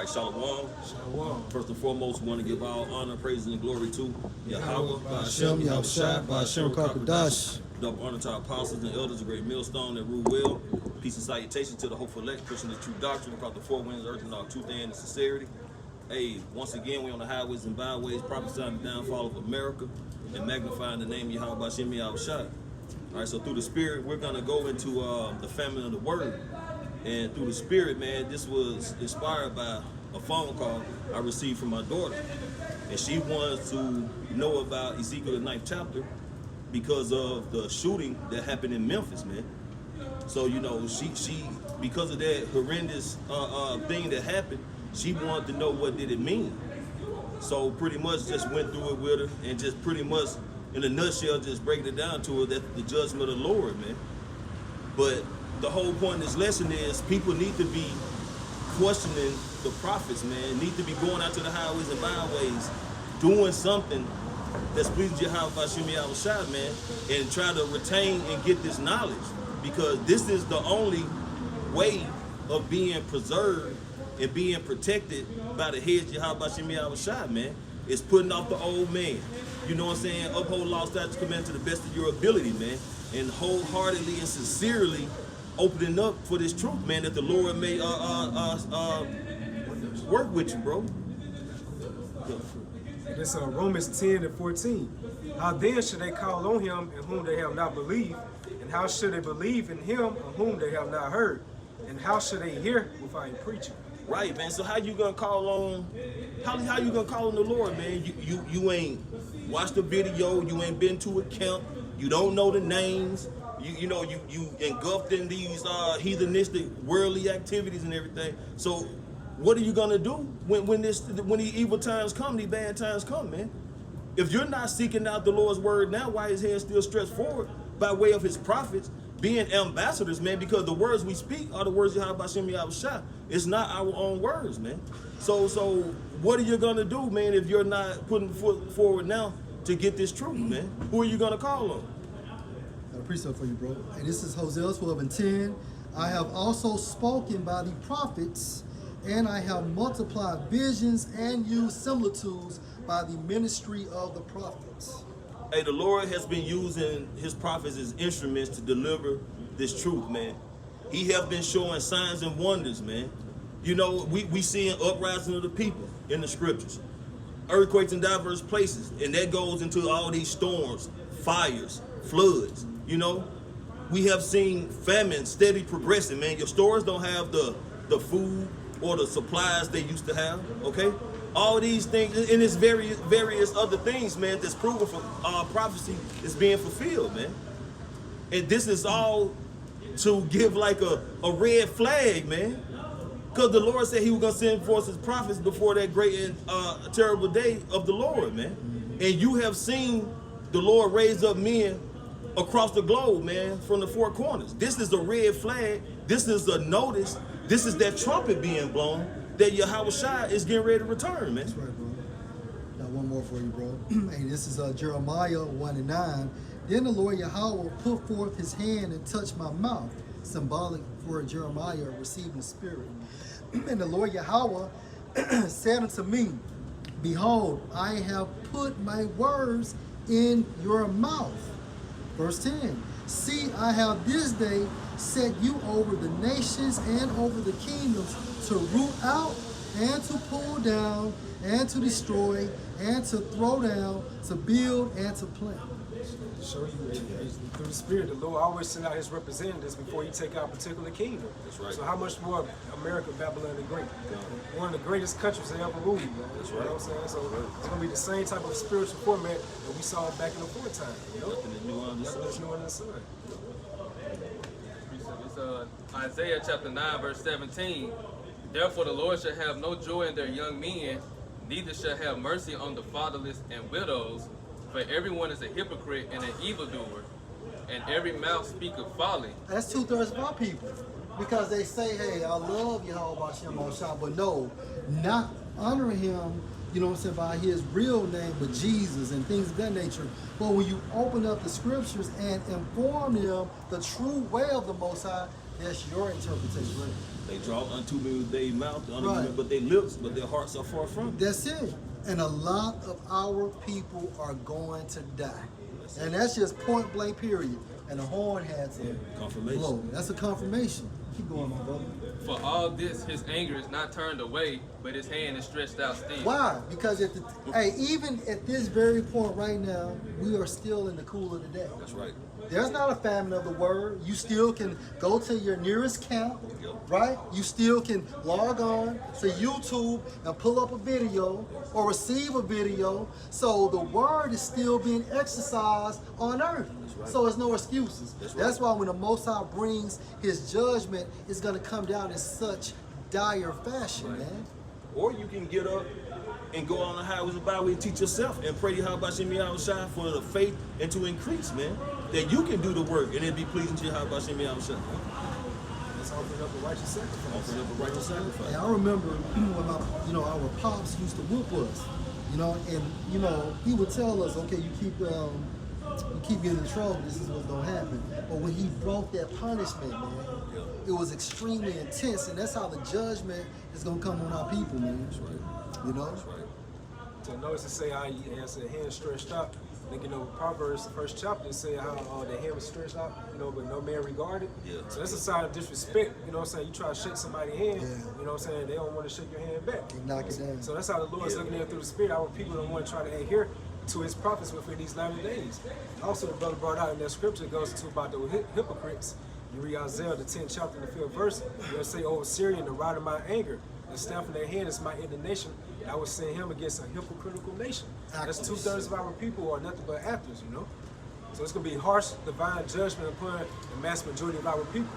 right, Shalom. Shalom. First and foremost, we want to give all honor, praise, and glory to Yahweh, Ba'ashem, Yahushua, Ba'ashem, Kakadash. Double honor to our apostles and elders, a great millstone that rule well. Peace and salutation to the hopeful elect, pushing the true doctrine across the four winds, earth, and all truth and sincerity. Hey, once again, we on the highways and byways, prophesying the downfall of America and magnifying the name of Yahweh Ba'ashem Yahushua. All right, so through the Spirit, we're going to go into the famine of the Word. And through the Spirit, man, this was inspired by a phone call I received from my daughter. And she wants to know about Ezekiel the 9th chapter because of the shooting that happened in Memphis, man. So, you know, she because of that horrendous thing that happened, she wanted to know what did it mean. So pretty much just went through it with her and just pretty much, in a nutshell, just breaking it down to her that the judgment of the Lord, man. But the whole point of this lesson is people need to be questioning the prophets, man. Need to be going out to the highways and byways, doing something that's pleasing Yahweh Ba'ashem Yahushua, man, and try to retain and get this knowledge, because this is the only way of being preserved and being protected by the heads Yahweh Ba'ashem Yahushua, man. It's putting off the old man. You know what I'm saying? Uphold law, statutes, command to the best of your ability, man, and wholeheartedly and sincerely opening up for this truth, man, that the Lord may work with you, bro. It's Romans 10:14. How then should they call on him in whom they have not believed? And how should they believe in him of whom they have not heard? And how should they hear without a preacher? Right, man. So how you gonna call on? How you gonna call on the Lord, man? You ain't watched the video. You ain't been to a camp. You don't know the names. You know you engulfed in these heathenistic worldly activities and everything. So what are you gonna do when these evil times come, these bad times come, man? If you're not seeking out the Lord's word now, why his hand still stretched forward by way of his prophets, being ambassadors, man? Because the words we speak are the words of Yahweh Ba'ashem Yahushua. It's not our own words, man. So what are you gonna do, man, if you're not putting foot forward now to get this truth, man? Who are you gonna call on? Got a precept for you, bro. And this is Hosea 12:10. I have also spoken by the prophets, and I have multiplied visions and used similitudes by the ministry of the prophets. Hey, the Lord has been using his prophets as instruments to deliver this truth, man. He have been showing signs and wonders, man. You know, we seeing uprising of the people in the scriptures, earthquakes in diverse places, and that goes into all these storms, fires, floods. You know, we have seen famine steady progressing, man. Your stores don't have the food or the supplies they used to have, okay? All these things, and it's various other things, man, that's proven for prophecy is being fulfilled, man. And this is all to give like a red flag, man. Because the Lord said he was going to send forth his prophets before that great and terrible day of the Lord, man. And you have seen the Lord raise up men across the globe, man, from the four corners. This is a red flag. This is a notice. This is that trumpet being blown that Yahweh Shai is getting ready to return, man. That's right, bro. Got one more for you, bro. Hey, this is Jeremiah 1:9. Then the Lord Yahweh put forth his hand and touched my mouth, symbolic for Jeremiah receiving the Spirit. And the Lord Yahweh said unto me, behold, I have put my words in your mouth. Verse 10, see, I have this day set you over the nations and over the kingdoms to root out and to pull down and to destroy and to throw down, to build and to plant. Show you through the Spirit, the Lord always send out his representatives before he take out a particular kingdom. That's right. So how much more America, Babylon the Great? Yeah. One of the greatest countries they ever ruled, man. That's You right. know what I'm saying? So it's gonna be the same type of spiritual format that we saw back in the foretime. You know? Nothing is new under the Nothing sun. is new under the sun. It's Isaiah chapter 9, verse 17. Therefore the Lord shall have no joy in their young men, neither shall have mercy on the fatherless and widows. For everyone is a hypocrite and an evildoer, and every mouth speaketh folly. That's 2/3 of our people. Because they say, hey, I love Yahweh Ba'ashem Yahushua, but no, not honoring him, you know what I'm saying, by his real name, but Jesus and things of that nature. But when you open up the scriptures and inform them the true way of the Most High, that's your interpretation. They draw unto me with their mouth, Right. but their lips, but their hearts are far from me. That's it. And a lot of our people are going to die. And that's just point blank period. And the horn had to Confirmation. blow. That's a confirmation. Keep going, my brother. For all this, his anger is not turned away, but his hand is stretched out still. Why? Because even at this very point right now, we are still in the cool of the day. That's right. There's not a famine of the word. You still can go to your nearest camp, Yep. right? You still can log on to YouTube and pull up a video or receive a video. So the word is still being exercised on earth. right. So there's no excuses. That's right. That's why when the Most High brings his judgment, it's going to come down in such dire fashion, man. Or you can get up and go on the highways and byways and teach yourself and pray Yahweh Shem Yahushua for the faith and to increase, man. That you can do the work and it be pleasing to Yahweh Shem Yahushua. Let's open up a righteous sacrifice. Offering up a righteous sacrifice. And I remember when our pops used to whoop us, and he would tell us, okay, you keep getting in trouble, this is what's gonna happen. But when he brought that punishment, man, it was extremely intense, and that's how the judgment is gonna come on our people, man. That's right. You know? That's right. So notice to say how he has a hand stretched out. I think Proverbs, the first chapter, say how the hand was stretched out, but no man regarded. Yeah. So that's a sign of disrespect. You know what I'm saying? You try to shake somebody's hand, Yeah. you know what I'm saying? They don't want to shake your hand back. They knock it down. So that's how the Lord's looking at it through the Spirit. Our people don't want to try to adhere to his prophets within these latter days. Also, the brother brought out in that scripture, it goes to about the hypocrites. You read Isaiah, the 10th chapter, the 5th verse. They'll say, "Oh, Syrian, the rod of my anger, the staff in their hand is my indignation. I will send him against a hypocritical nation." That's 2/3 of our people are nothing but actors, So it's going to be harsh divine judgment upon the mass majority of our people.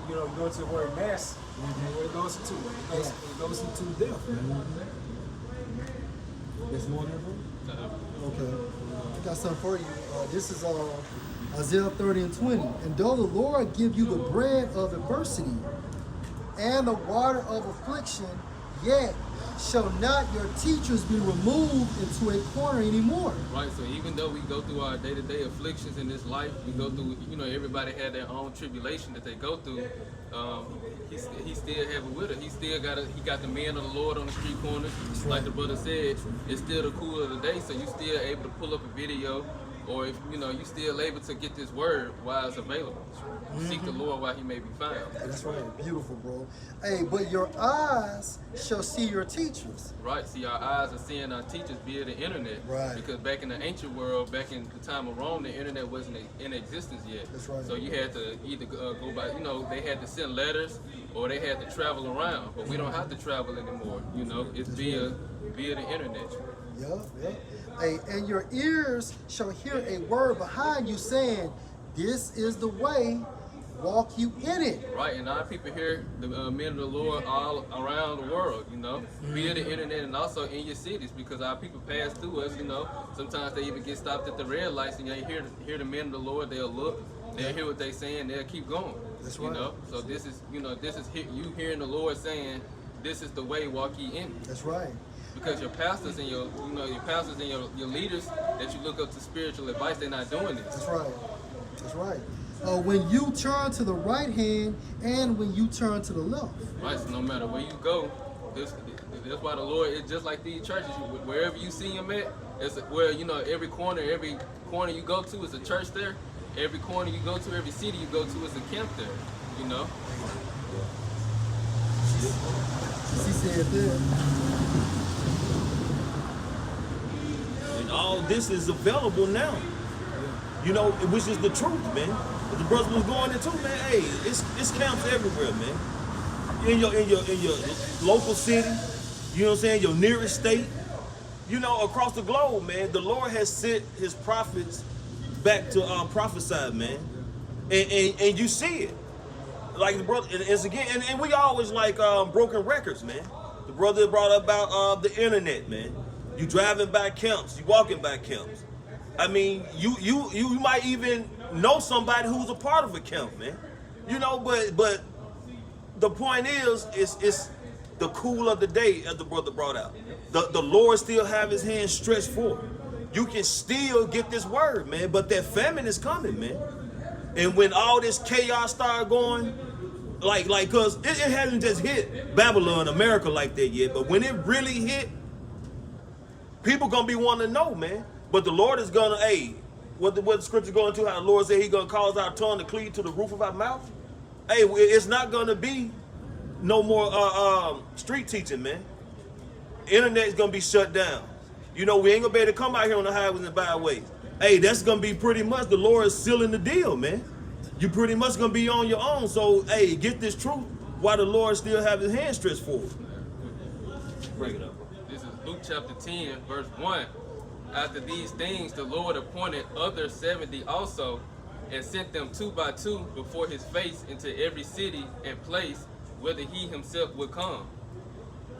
You go to the word mass, what it goes into? It goes into death. There's more there, bro? Okay. I got something for you. This is Isaiah 30 and 20. And though the Lord give you the bread of adversity and the water of affliction, yet shall not your teachers be removed into a corner anymore. Right, so even though we go through our day-to-day afflictions in this life, we go through, everybody had their own tribulation that they go through. He still have it with it. He got the man of the Lord on the street corners. Like the brother said, it's still the cool of the day, so you still able to pull up a video, or if you still able to get this word while it's available. Seek the Lord while he may be found. That's right. Beautiful, bro. Hey, but your eyes shall see your teachers. Right. See, our eyes are seeing our teachers via the internet. Right. Because back in the ancient world, back in the time of Rome, the internet wasn't in existence yet. That's right. So you had to either go by, they had to send letters or they had to travel around. But we don't have to travel anymore. It's via the internet. Yeah. Hey, and your ears shall hear a word behind you saying, "This is the way, walk you in it." Right, and our people hear the men of the Lord all around the world, via the internet and also in your cities, because our people pass through us, Sometimes they even get stopped at the red lights and they hear the men of the Lord, they'll look, they'll hear what they're saying, they'll keep going. That's right. So this is you hearing the Lord saying, "This is the way, walk ye in it." That's right. Because your pastors and your leaders that you look up to spiritual advice, they're not doing this. That's right. That's right. When you turn to the right hand and when you turn to the left. Right, so no matter where you go, that's why the Lord is just like these churches. Wherever you see him at, it's where every corner you go to is a church there. Every corner you go to, every city you go to is a camp there. He said that. And all this is available now. Which is the truth, man. But the brother was going into, man, hey, it's camps everywhere, man. In your local city, your nearest state, across the globe, man. The Lord has sent his prophets back to prophesy, man. And you see it. Like the brother, and we always like broken records, man. The brother brought up about the internet, man. You driving by camps, you walking by camps. I mean, you might even know somebody who's a part of a camp, man. But the point is, it's the cool of the day, as the brother brought out. The Lord still have his hand stretched forward. You can still get this word, man. But that famine is coming, man. And when all this chaos started going, cause it hasn't just hit Babylon, America like that yet. But when it really hit, people gonna be wanting to know, man. But the Lord is gonna, what the scripture going to, how the Lord said he gonna cause our tongue to cleave to the roof of our mouth. Hey, it's not gonna be no more street teaching, man. Internet's gonna be shut down. You know, we ain't gonna be able to come out here on the highways and byways. Hey, that's gonna be pretty much the Lord is sealing the deal, man. You pretty much gonna be on your own. So, hey, get this truth while the Lord still have his hand stretched forward. Bring it up. This is Luke chapter 10, verse 1. After these things, the Lord appointed other 70 also, and sent them 2 by 2 before his face into every city and place whither he himself would come.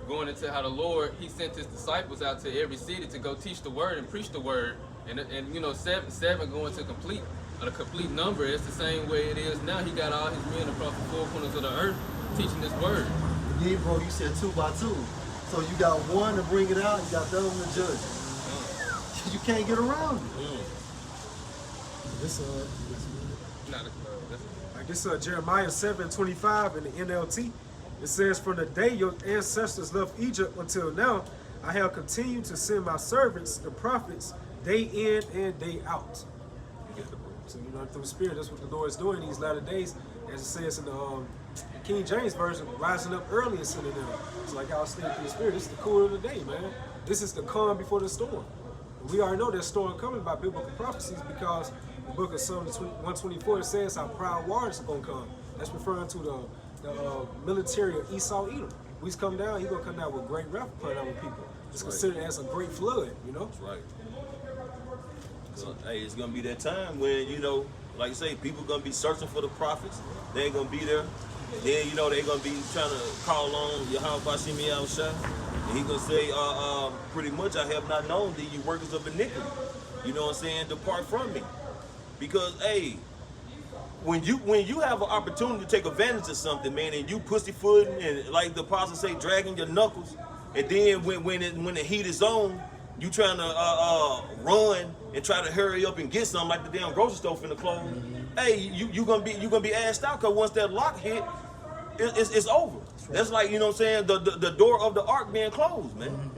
Going into how the Lord, he sent his disciples out to every city to go teach the word and preach the word. And you know, seven going to a complete number. It's the same way it is now. He got all his men across the four corners of the earth teaching this word. Yeah, bro, you said 2 by 2. So you got one to bring it out, you got the other one to judge it. You can't get around it. This Nah, This Jeremiah 7:25 in the NLT. It says, "From the day your ancestors left Egypt until now, I have continued to send my servants, the prophets, day in and day out." So you know, through the Spirit, that's what the Lord is doing these latter days, as it says in the King James version, rising up early and sending them. So like I was saying through the Spirit, this is the cool of the day, man. This is the calm before the storm. We already know there's storm coming by biblical prophecies, because the book of Psalm 124 it says how proud waters are gonna come. That's referring to the military of Esau Edom. When he's come down, he's gonna come down with great wrath upon our people. It's considered as a great flood, you know. That's right. So, hey, it's gonna be that time when, you know, like you say, people gonna be searching for the prophets. They ain't gonna be there. Then, you know, they gonna be trying to call on Yahweh Bashim Yahushua. And he gonna say, pretty much, I have not known thee, you workers of iniquity. You know what I'm saying? Depart from me. Because, hey, when you have an opportunity to take advantage of something, man, and you pussyfooting and, like the apostle say, dragging your knuckles, and then when the heat is on, you trying to run and try to hurry up and get something like the damn grocery store finna close. Hey, you gonna be assed out, because once that lock hit, it's over. That's like, you know what I'm saying, the door of the ark being closed, man.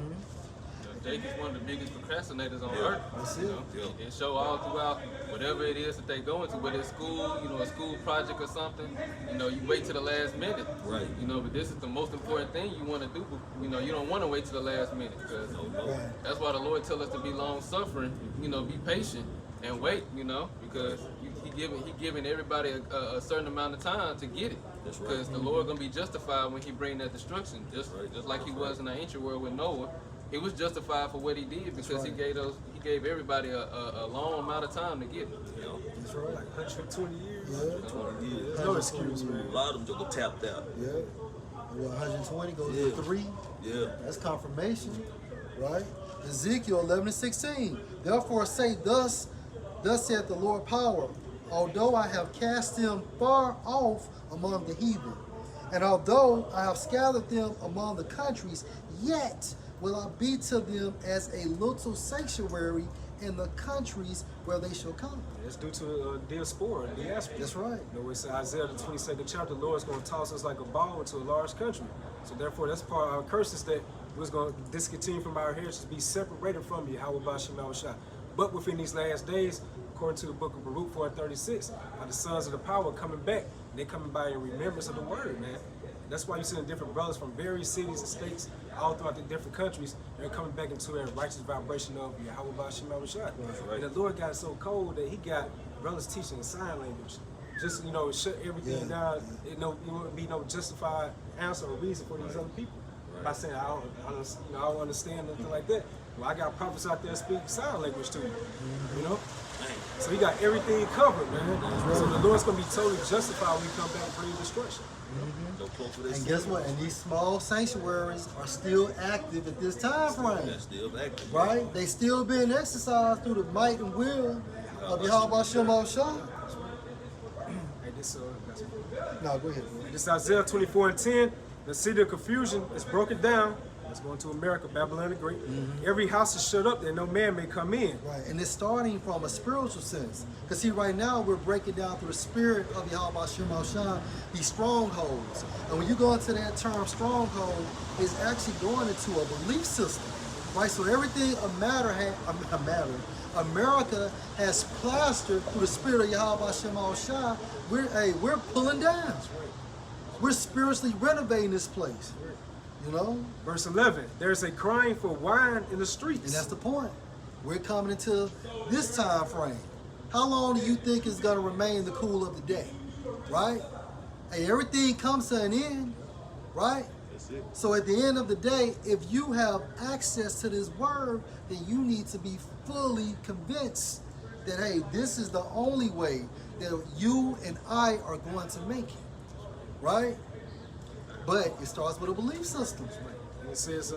Jake is one of the biggest procrastinators on earth. That's you know? It show all throughout whatever it is that they go into, whether it's school, you know, a school project or something. You know, you wait to the last minute. Right. You know, but this is the most important thing you want to do. You know, you don't want to wait to the last minute, because that's why the Lord tells us to be long suffering. You know, be patient and wait. You know, because He giving everybody a certain amount of time to get it. That's right. Because the Lord gonna be justified when He bring that destruction, just like He was in the ancient world with Noah. He was justified for what he did, because he gave everybody a long amount of time to get it. Yeah. That's right. Like 120 years. Yeah. 20 years. There's no excuse, man. A lot of them just tapped out. Yeah. Well, 120 goes Yeah. to 3. Yeah. That's confirmation, right? Ezekiel 11:16. Therefore say, thus saith the Lord power, although I have cast them far off among the heathen, and although I have scattered them among the countries, yet will I be to them as a little sanctuary in the countries where they shall come. It's due to diaspora. That's right. You know, it's Isaiah the 22nd chapter. The Lord's going to toss us like a ball into a large country. So therefore, that's part of our curses, that we're going to discontinue from our heritage, to be separated from Yahweh Bashim Yahushua. But within these last days, according to the book of Baruch 4:36, the sons of the power coming back. They're coming by in remembrance of the word, man. That's why you're seeing different brothers from various cities and states all throughout the different countries. They're coming back into that righteous vibration of Yahweh Bashim Yahushua. Right. And the Lord got so cold that He got brothers teaching sign language. Just, you know, shut everything down. It wouldn't be no justified answer or reason for these other people. By saying, I don't understand nothing like that. Well, I got prophets out there speaking sign language to you. You know? So He got everything covered, man. So the Lord's going to be totally justified when He come back and bring destruction. No close for this. And guess what? And these small sanctuaries are still active at this time frame. That's still active. Right? They still being exercised through the might and will of Yahweh Bashim Yahushua. Hey, this, No, go ahead. this Isaiah 24:10, the city of confusion is broken down, Let's go into America, Babylon the Great. Every house is shut up that no man may come in. Right, and it's starting from a spiritual sense. Because see, right now we're breaking down through the spirit of Yahweh Shem Shah these strongholds. And when you go into that term stronghold, it's actually going into a belief system. Right, so everything America has plastered through the spirit of Yahweh Shem Shah, we're pulling down. We're spiritually renovating this place. You know? Verse 11, there's a crying for wine in the streets. And that's the point. We're coming into this time frame. How long do you think is going to remain the cool of the day? Right? Hey, everything comes to an end. Right? That's it. So at the end of the day, if you have access to this word, then you need to be fully convinced that, hey, this is the only way that you and I are going to make it. Right? But it starts with a belief system. And it says,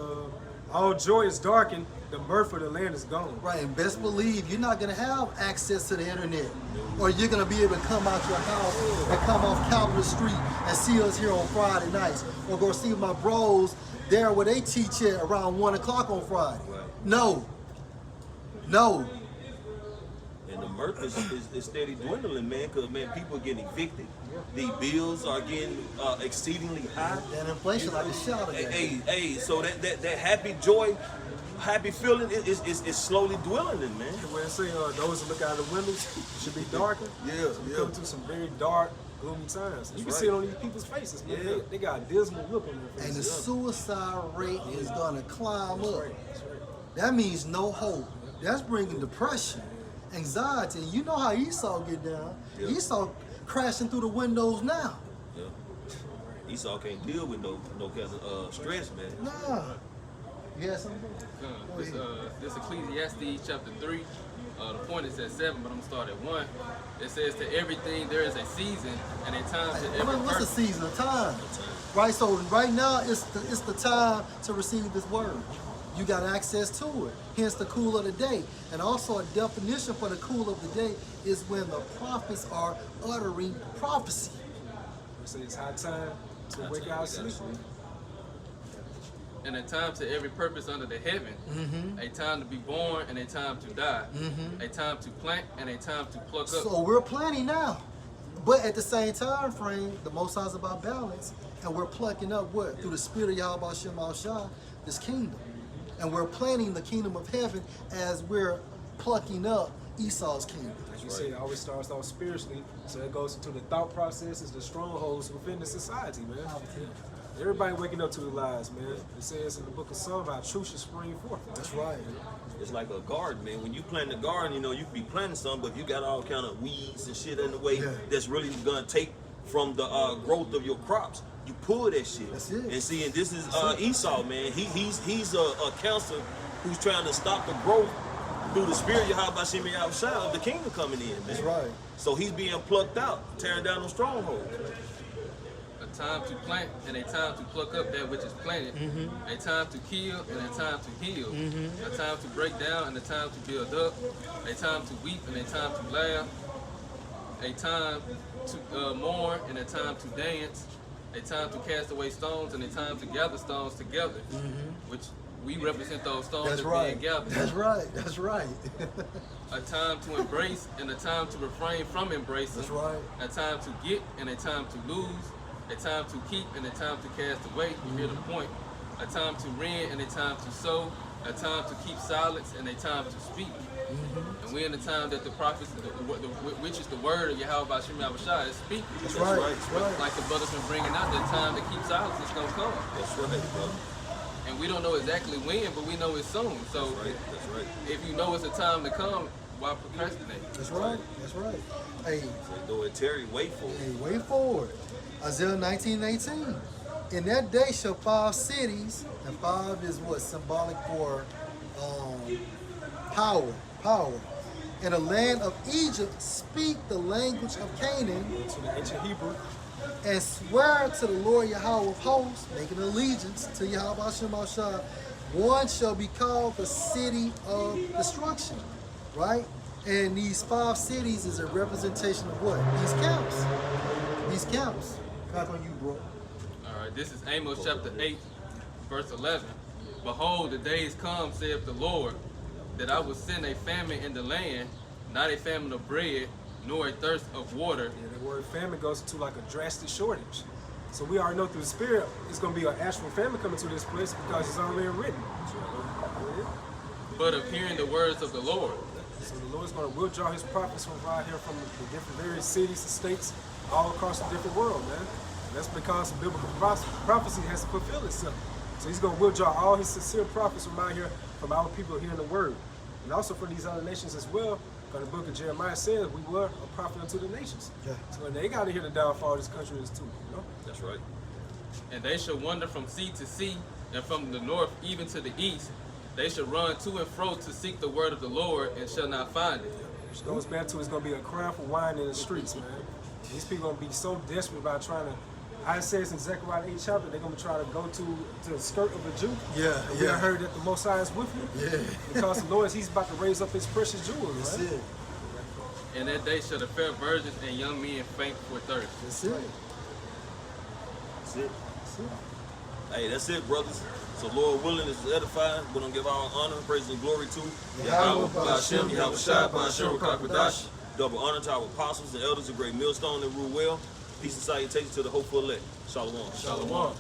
all joy is darkened, the mirth of the land is gone. Right, and best believe you're not going to have access to the internet, or you're going to be able to come out your house and come off Capitol Street and see us here on Friday nights, or go see my bros there where they teach at around 1 o'clock on Friday. Right. No. And the mirth is steady dwindling, man, because, man, people are getting evicted. The bills are getting exceedingly high. That inflation like a shot of that. Hey, so that happy joy, happy feeling is slowly dwindling, man. When I say those that look out of the windows should be darker, we come to some very dark, gloomy times. You can see it on these people's faces, man. Yeah. They got a dismal look on their And the faces. suicide rate is going to climb That's up. right, that's right. That means no hope. That's bringing depression, anxiety. You know how Esau get down. Yeah. Esau crashing through the windows now. Yeah. Esau can't deal with no kind of stress, man. Nah. You had something? This Ecclesiastes chapter 3. The point is at 7, but I'm gonna start at 1. It says, to everything there is a season and a time to every What's a purpose. season of time? Right, so right now it's the time to receive this word. You got access to it. Hence the cool of the day. And also a definition for the cool of the day is when the prophets are uttering prophecy. We say it's high time to wake out sleep. And a time to every purpose under the heaven. A time to be born and a time to die. A time to plant and a time to pluck up. So we're planning now. But at the same time frame, the Most High is about balance. And we're plucking up what? Through the spirit of Yahweh Shem Shah, this kingdom. And we're planning the kingdom of heaven as we're plucking up Esau's kingdom. Like you said, it always starts off spiritually, so it goes into the thought processes, the strongholds within the society, man. Everybody waking up to the lies, man. It says in the book of Psalms, our truth should spring forth. That's right. It's like a garden, man. When you plant a garden, you know, you can be planting something, but if you got all kind of weeds and shit in the way, that's really gonna take from the growth of your crops. You pull that shit. That's it. And see, and this is Esau, man. He's a counselor who's trying to stop the growth through the spirit of Yahweh Shem Shah of the kingdom coming in, man. That's right. So he's being plucked out, tearing down those strongholds. A time to plant and a time to pluck up that which is planted. A time to kill and a time to heal. A time to break down and a time to build up. A time to weep and a time to laugh. A time to mourn and a time to dance. A time to cast away stones and a time to gather stones together. Which we represent those stones That's as right. being gathered. That's right. That's right. A time to embrace and a time to refrain from embracing. That's right. A time to get and a time to lose. A time to keep and a time to cast away. You hear the point. A time to rend and a time to sow. A time to keep silence and a time to speak. And we're in the time that the prophets, which is the word of Yahweh Shem Shah, is speaking. That's right. That's right. Like the brother's been bringing out, the time to keep silence is going to come. That's right, bro. And we don't know exactly when, but we know it's soon. So That's right. if you know it's a time to come, why procrastinate? That's right. That's right. Hey, Though it Terry, wait for it. hey, way forward. Isaiah 19:18. In that day shall 5 cities, and 5 is what? Symbolic for power. In the land of Egypt, speak the language of Canaan, To the ancient Hebrew, and swear to the Lord Yahweh of hosts, making allegiance to Yahweh Shem Shah. One shall be called the city of destruction, right? And these 5 cities is a representation of what? These camps. These camps. Back on you, bro. All right, this is Amos chapter 8, verse 11. Behold, the days come, saith the Lord, that I will send a famine in the land, not a famine of bread, nor a thirst of water. Yeah, the word famine goes into like a drastic shortage. So we already know through the Spirit it's going to be an actual famine coming to this place because it's already written. But of hearing the words of the Lord. So the Lord's going to withdraw his prophets from right here from the different various cities and states all across the different world, man. And that's because biblical prophecy has to fulfill itself. So he's going to withdraw all his sincere prophets from out here, from our people hearing the word. And also for these other nations as well, because the book of Jeremiah says we were a prophet unto the nations. Yeah. So they got to hear the downfall of this country is too, you know? That's right. And they shall wander from sea to sea, and from the north even to the east. They shall run to and fro to seek the word of the Lord, and shall not find it. Which goes back to it's going to be a cry for wine in the streets, man. These people going to be so desperate about trying to, I says in Zechariah 8 chapter, they're going to try to go to the skirt of a Jew. Yeah, We have heard that the Most High is with you. Yeah. Because the Lord, he's about to raise up his precious jewels, That's right? it. And that day shall the fair virgins and young men faint for thirst. That's it. That's it. Hey, that's it, brothers. So Lord willing, this is edifying. We're going to give our honor, praise, and glory to Yahweh, Ba'ashem, Yahweh Shai, Ba'ashem, Kakadash. Double honor to our apostles and elders of Great Millstone that rule well. Peace and salutation to the hopeful elect. Shalom. Shalom.